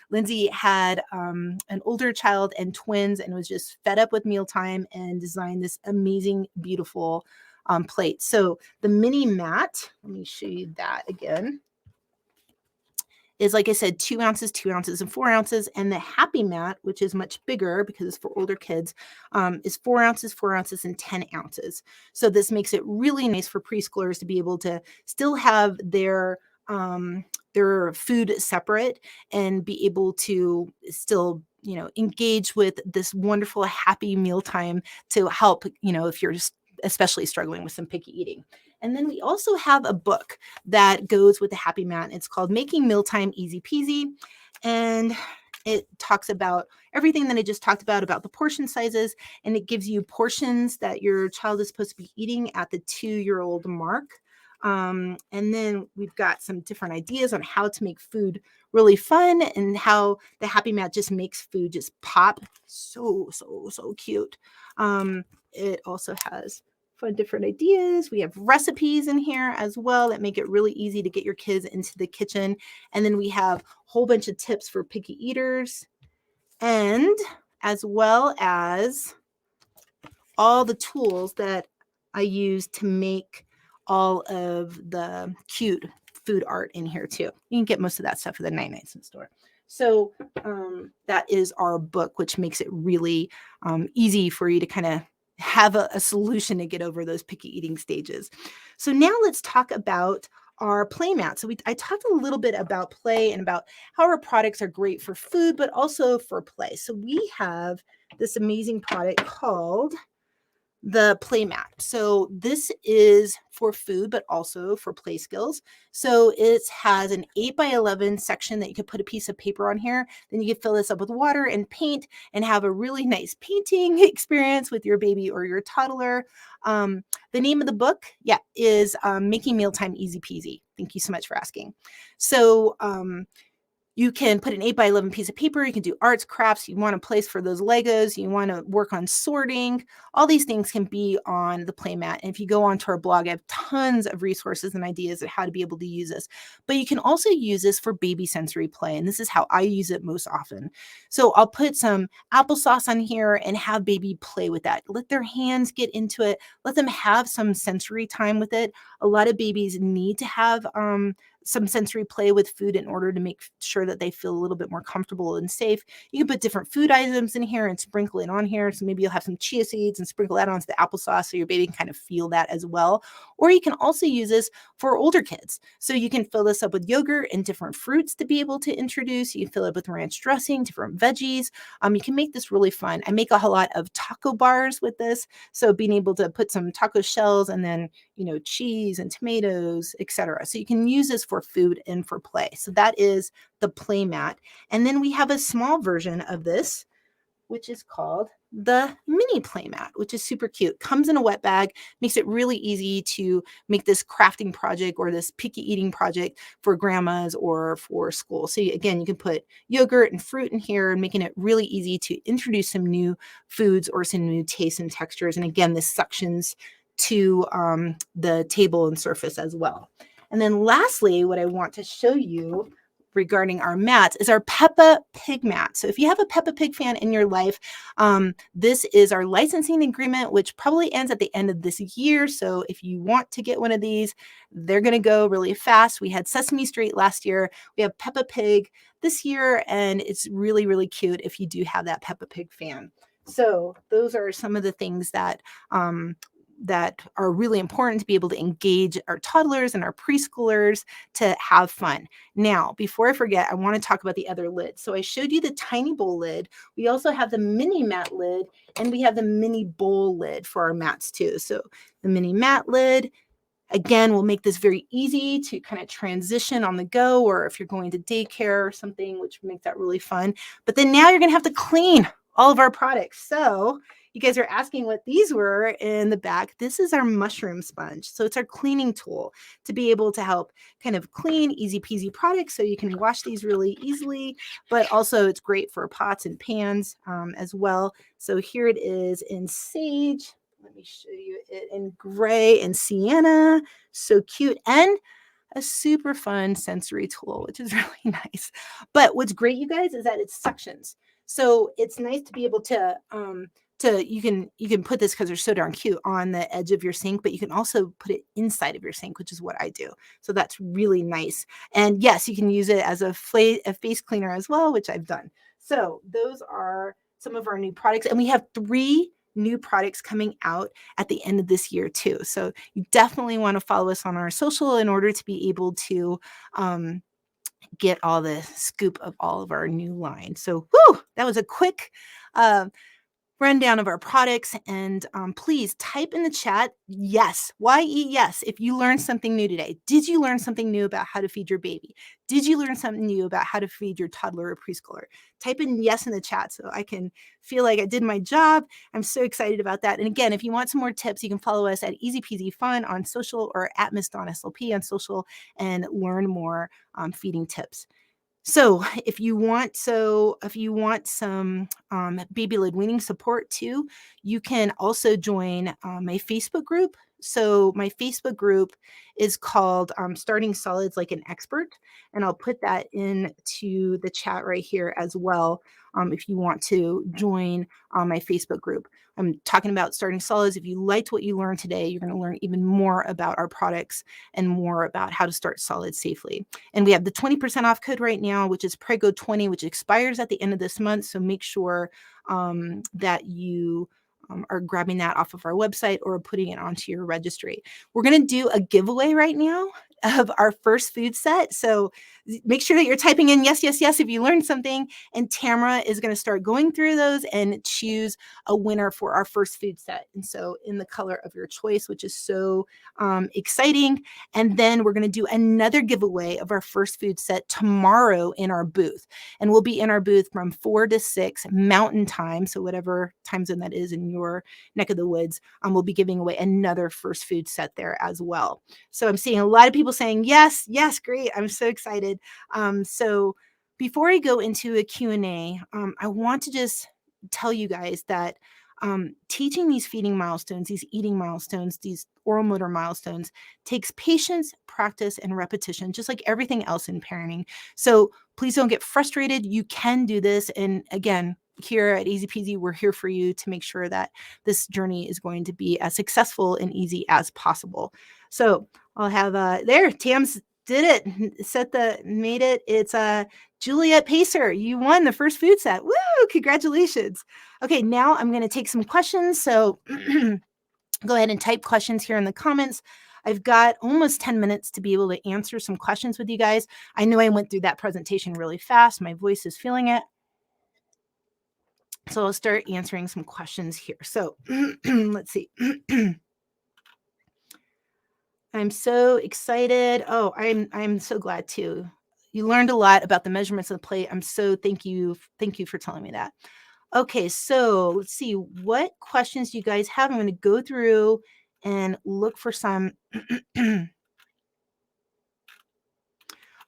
Lindsay had an older child and twins and was just fed up with mealtime and designed this amazing, beautiful plate. So the mini mat, let me show you that again. is, like I said, 2 ounces, 2 ounces, and 4 ounces. And the Happy Mat, which is much bigger because it's for older kids, is 4 ounces, and 10 ounces. So this makes it really nice for preschoolers to be able to still have their food separate and be able to still, engage with this wonderful happy mealtime to help, if you're especially struggling with some picky eating. And then we also have a book that goes with the Happy Mat. It's called Making Mealtime Easy Peasy. And it talks about everything that I just talked about the portion sizes, and it gives you portions that your child is supposed to be eating at the 2-year-old mark. And then we've got some different ideas on how to make food really fun and how the Happy Mat just makes food just pop. So cute. It also has fun different ideas. We have recipes in here as well that make it really easy to get your kids into the kitchen. And then we have a whole bunch of tips for picky eaters, and as well as all the tools that I use to make all of the cute food art in here too. You can get most of that stuff at the 99-cent store. So that is our book, which makes it really easy for you to kind of have a solution to get over those picky eating stages. So now let's talk about our play mat. So I talked a little bit about play and about how our products are great for food, but also for play. So we have this amazing product called the play mat. So this is for food, but also for play skills. So it has an 8x11 section that you could put a piece of paper on here. Then you can fill this up with water and paint and have a really nice painting experience with your baby or your toddler. The name of the book, is Making Mealtime Easy Peasy. Thank you so much for asking. So you can put an 8x11 piece of paper. You can do arts, crafts. You want a place for those Legos. You want to work on sorting. All these things can be on the playmat. And if you go onto our blog, I have tons of resources and ideas on how to be able to use this. But you can also use this for baby sensory play. And this is how I use it most often. So I'll put some applesauce on here and have baby play with that. Let their hands get into it. Let them have some sensory time with it. A lot of babies need to have some sensory play with food in order to make sure that they feel a little bit more comfortable and safe. You can put different food items in here and sprinkle it on here. So maybe you'll have some chia seeds and sprinkle that onto the applesauce so your baby can kind of feel that as well. Or you can also use this for older kids. So you can fill this up with yogurt and different fruits to be able to introduce. You can fill it with ranch dressing, different veggies. You can make this really fun. I make a whole lot of taco bars with this. So being able to put some taco shells and then, cheese and tomatoes, etc. So you can use this for food and for play. So that is the play mat. And then we have a small version of this, which is called the mini play mat, which is super cute. Comes in a wet bag, makes it really easy to make this crafting project or this picky eating project for grandmas or for school. So again, you can put yogurt and fruit in here and making it really easy to introduce some new foods or some new tastes and textures. And again, this suctions to the table and surface as well. And then lastly, what I want to show you regarding our mats is our Peppa Pig mat. So if you have a Peppa Pig fan in your life, this is our licensing agreement, which probably ends at the end of this year. So if you want to get one of these, they're going to go really fast. We had Sesame Street last year. We have Peppa Pig this year, and it's really, really cute if you do have that Peppa Pig fan. So those are some of the things that are really important to be able to engage our toddlers and our preschoolers to have fun. Now, before I forget, I want to talk about the other lid. So I showed you the tiny bowl lid. We also have the mini mat lid, and we have the mini bowl lid for our mats too. So the mini mat lid, again, will make this very easy to kind of transition on the go, or if you're going to daycare or something, which makes that really fun. But then now you're going to have to clean all of our products. So you guys are asking what these were in the back. This is our mushroom sponge. So it's our cleaning tool to be able to help kind of clean, easy peasy products so you can wash these really easily, but also it's great for pots and pans as well. So here it is in sage. Let me show you it in gray and sienna. So cute. And a super fun sensory tool, which is really nice. But what's great, you guys, is that it suctions. So it's nice to be able to So you can put this, because they're so darn cute, on the edge of your sink, but you can also put it inside of your sink, which is what I do. So that's really nice. And yes, you can use it as a face cleaner as well, which I've done. So those are some of our new products, and we have 3 new products coming out at the end of this year too. So you definitely want to follow us on our social in order to be able to get all the scoop of all of our new line. So whew, that was a quick rundown of our products. And please type in the chat, yes, YE, yes, if you learned something new today. Did you learn something new about how to feed your baby? Did you learn something new about how to feed your toddler or preschooler? Type in yes in the chat so I can feel like I did my job. I'm so excited about that. And again, if you want some more tips, you can follow us at ezpz fun on social, or at Miss Dawn SLP on social, and learn more feeding tips. So if you want some baby led weaning support too, you can also join my Facebook group. So my Facebook group is called Starting Solids Like an Expert, and I'll put that into the chat right here as well. If you want to join my Facebook group, I'm talking about starting solids. If you liked what you learned today, you're going to learn even more about our products and more about how to start solids safely. And we have the 20% off code right now, which is Prego20, which expires at the end of this month. So make sure that you are grabbing that off of our website or putting it onto your registry. We're going to do a giveaway right now of our first food set. So make sure that you're typing in yes, yes, yes if you learned something. And Tamara is going to start going through those and choose a winner for our first food set. And so in the color of your choice, which is so exciting. And then we're going to do another giveaway of our first food set tomorrow in our booth. And we'll be in our booth from 4 to 6 Mountain Time. So whatever time zone that is in your neck of the woods, we'll be giving away another first food set there as well. So I'm seeing a lot of people saying, yes, yes, great. I'm so excited. So before I go into a Q&A, I want to just tell you guys that teaching these feeding milestones, these eating milestones, these oral motor milestones takes patience, practice, and repetition, just like everything else in parenting. So please don't get frustrated. You can do this. And again, here at ezpz, we're here for you to make sure that this journey is going to be as successful and easy as possible. So I'll have there, Tam's did it, made it. It's Juliet Pacer. You won the first food set. Woo! Congratulations. Okay, now I'm going to take some questions. So go ahead and type questions here in the comments. I've got almost 10 minutes to be able to answer some questions with you guys. I know I went through that presentation really fast. My voice is feeling it. So I'll start answering some questions here. So let's see. I'm so excited. Oh, I'm so glad too. You learned a lot about the measurements of the plate. Thank you for telling me that. Okay, so let's see what questions do you guys have. I'm going to go through and look for some.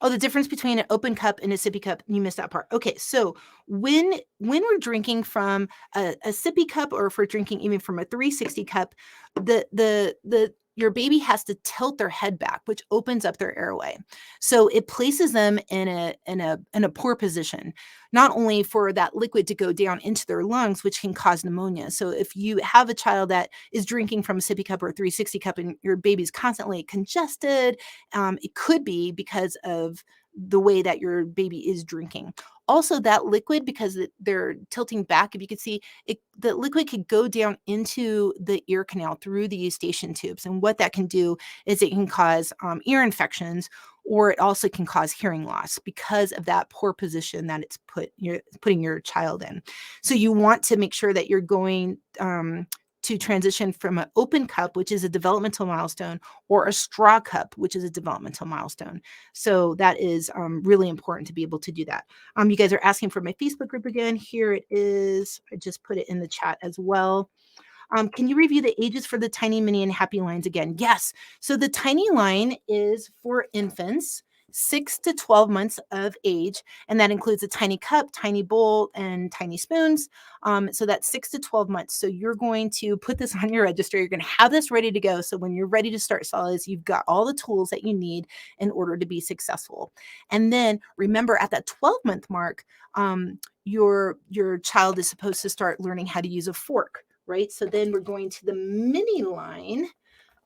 Oh, the difference between an open cup and a sippy cup. You missed that part. Okay, so when we're drinking from a sippy cup, or if we're drinking even from a 360 cup, your baby has to tilt their head back, which opens up their airway. So it places them in a poor position, not only for that liquid to go down into their lungs, which can cause pneumonia. So if you have a child that is drinking from a sippy cup or a 360 cup and your baby's constantly congested, it could be because of the way that your baby is drinking. Also, that liquid, because they're tilting back, if you could see, the liquid could go down into the ear canal through the eustachian tubes. And what that can do is it can cause ear infections, or it also can cause hearing loss because of that poor position that it's putting your child in. So you want to make sure that you're going to transition from an open cup, which is a developmental milestone, or a straw cup, which is a developmental milestone. So that is really important to be able to do that. You guys are asking for my Facebook group again. Here it is. I just put it in the chat as well. Can you review the ages for the tiny, mini, and happy lines again? Yes. So the tiny line is for infants. 6 to 12 months of age, and that includes a tiny cup, tiny bowl, and tiny spoons. So that's 6 to 12 months. So you're going to put this on your register. You're going to have this ready to go. So when you're ready to start solids, you've got all the tools that you need in order to be successful. And then remember, at that 12-month mark, your child is supposed to start learning how to use a fork, right? So then we're going to the mini line.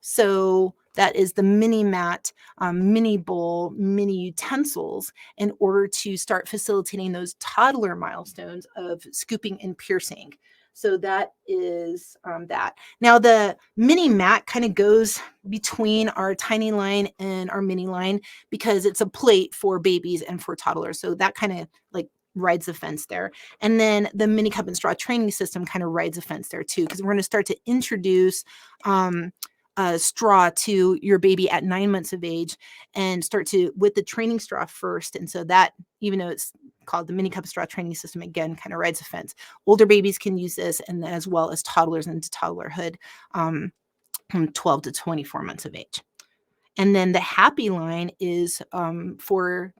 So that is the mini mat, mini bowl, mini utensils, in order to start facilitating those toddler milestones of scooping and piercing. So that is that. Now the mini mat kind of goes between our tiny line and our mini line because it's a plate for babies and for toddlers. So that kind of like rides the fence there. And then the mini cup and straw training system kind of rides the fence there too, because we're going to start to introduce straw to your baby at 9 months of age and start to with the training straw first. And so that, even though it's called the mini cup straw training system, again, kind of rides the fence. Older babies can use this, and as well as toddlers into toddlerhood from 12 to 24 months of age. And then the happy line is for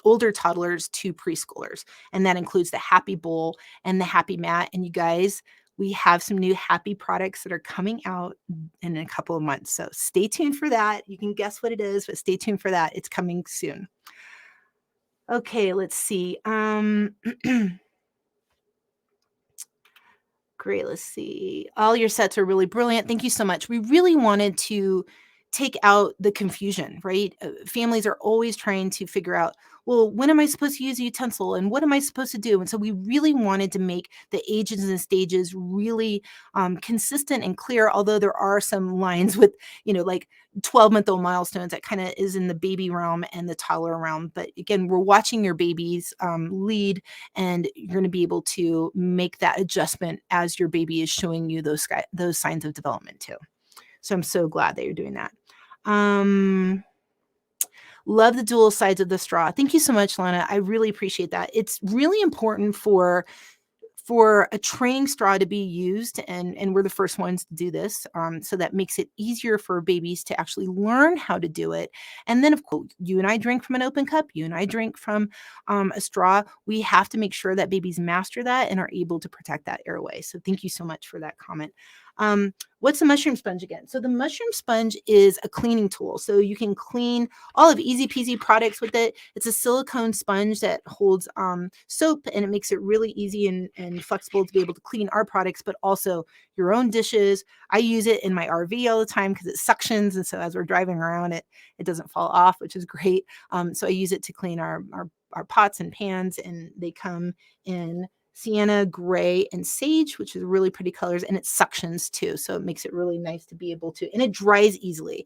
older toddlers to preschoolers. And that includes the happy bowl and the happy mat. And you guys, we have some new happy products that are coming out in a couple of months. So stay tuned for that. You can guess what it is, but stay tuned for that. It's coming soon. Okay, let's see. Great. Let's see. All your sets are really brilliant. Thank you so much. We really wanted to take out the confusion, right? Families are always trying to figure out, well, when am I supposed to use a utensil and what am I supposed to do? And so we really wanted to make the ages and stages really consistent and clear, although there are some lines with, like 12-month-old milestones that kind of is in the baby realm and the toddler realm. But again, we're watching your babies lead, and you're going to be able to make that adjustment as your baby is showing you those signs of development too. So I'm so glad that you're doing that. Love the dual sides of the straw. Thank you so much, Lana. I really appreciate that. It's really important for a training straw to be used, and we're the first ones to do this. So that makes it easier for babies to actually learn how to do it. And then, of course, you and I drink from an open cup. You and I drink from a straw. We have to make sure that babies master that and are able to protect that airway. So thank you so much for that comment. What's the mushroom sponge again? So the mushroom sponge is a cleaning tool. So you can clean all of ezpz products with it. It's a silicone sponge that holds soap, and it makes it really easy and flexible to be able to clean our products, but also your own dishes. I use it in my RV all the time because it suctions. And so as we're driving around, it doesn't fall off, which is great. So I use it to clean our pots and pans, and they come in sienna, gray, and sage, which is really pretty colors, and it suctions too. So it makes it really nice to be able to, and it dries easily.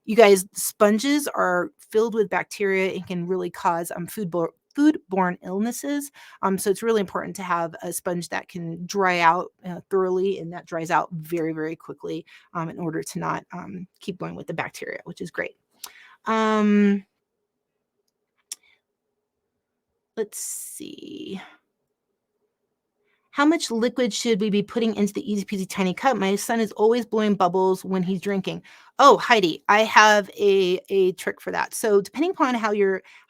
You guys, sponges are filled with bacteria and can really cause foodborne illnesses. So it's really important to have a sponge that can dry out thoroughly, and that dries out very, very quickly in order to not keep going with the bacteria, which is great. Let's see. How much liquid should we be putting into the easy peasy tiny cup? My son is always blowing bubbles when he's drinking. Oh, Heidi, I have a trick for that. So depending upon how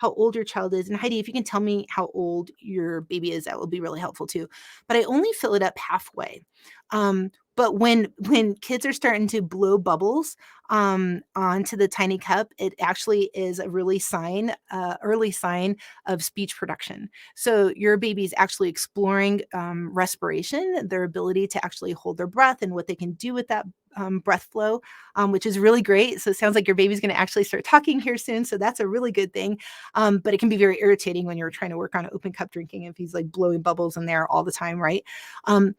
old your child is, and Heidi, if you can tell me how old your baby is, that will be really helpful too. But I only fill it up halfway. But when kids are starting to blow bubbles onto the tiny cup, it actually is a really early sign of speech production. So your baby is actually exploring respiration, their ability to actually hold their breath and what they can do with that breath flow, which is really great. So it sounds like your baby's going to actually start talking here soon. So that's a really good thing. But it can be very irritating when you're trying to work on open cup drinking if he's like blowing bubbles in there all the time, right?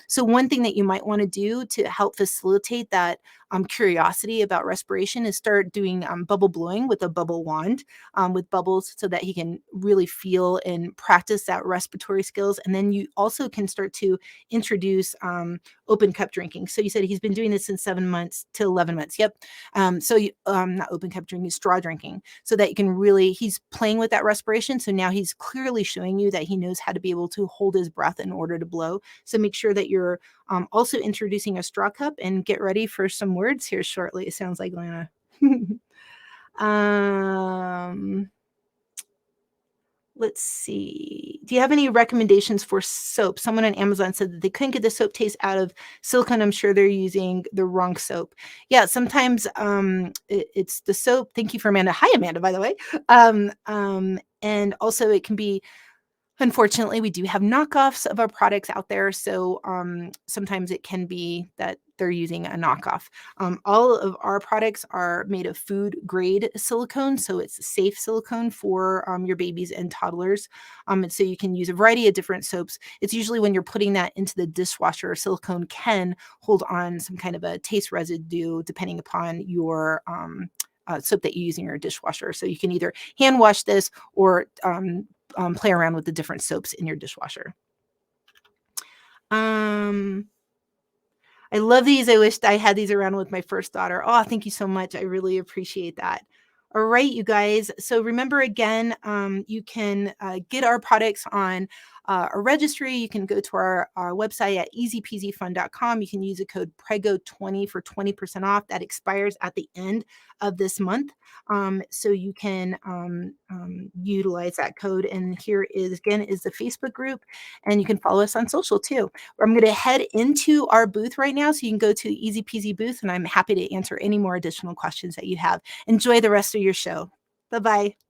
So one thing that you might want to do to help facilitate that curiosity about respiration is start doing bubble blowing with a bubble wand with bubbles, so that he can really feel and practice that respiratory skills. And then you also can start to introduce open cup drinking. So you said he's been doing this since 7 months to 11 months. Yep. Not open cup drinking, straw drinking, so that you can really, he's playing with that respiration. So now he's clearly showing you that he knows how to be able to hold his breath in order to blow. So make sure that you're also introducing a straw cup, and get ready for some words here shortly. It sounds like, Lana. Let's see. Do you have any recommendations for soap? Someone on Amazon said that they couldn't get the soap taste out of silicone. I'm sure they're using the wrong soap. Yeah, sometimes it's the soap. Thank you for Amanda. Hi, Amanda, by the way. And also it can be, unfortunately, we do have knockoffs of our products out there. So sometimes it can be that they're using a knockoff. All of our products are made of food grade silicone. So it's safe silicone for your babies and toddlers. And so you can use a variety of different soaps. It's usually when you're putting that into the dishwasher, silicone can hold on some kind of a taste residue depending upon your soap that you use in your dishwasher. So you can either hand wash this or play around with the different soaps in your dishwasher. I love these. I wished I had these around with my first daughter. Oh, thank you so much. I really appreciate that. All right, you guys. So remember again, you can get our products on our registry. You can go to our website at ezpzfund.com. You can use the code PREGO20 for 20% off. That expires at the end of this month. So you can utilize that code. And here is, again, is the Facebook group. And you can follow us on social too. I'm going to head into our booth right now. So you can go to Easy Peasy booth, and I'm happy to answer any more additional questions that you have. Enjoy the rest of your show. Bye-bye.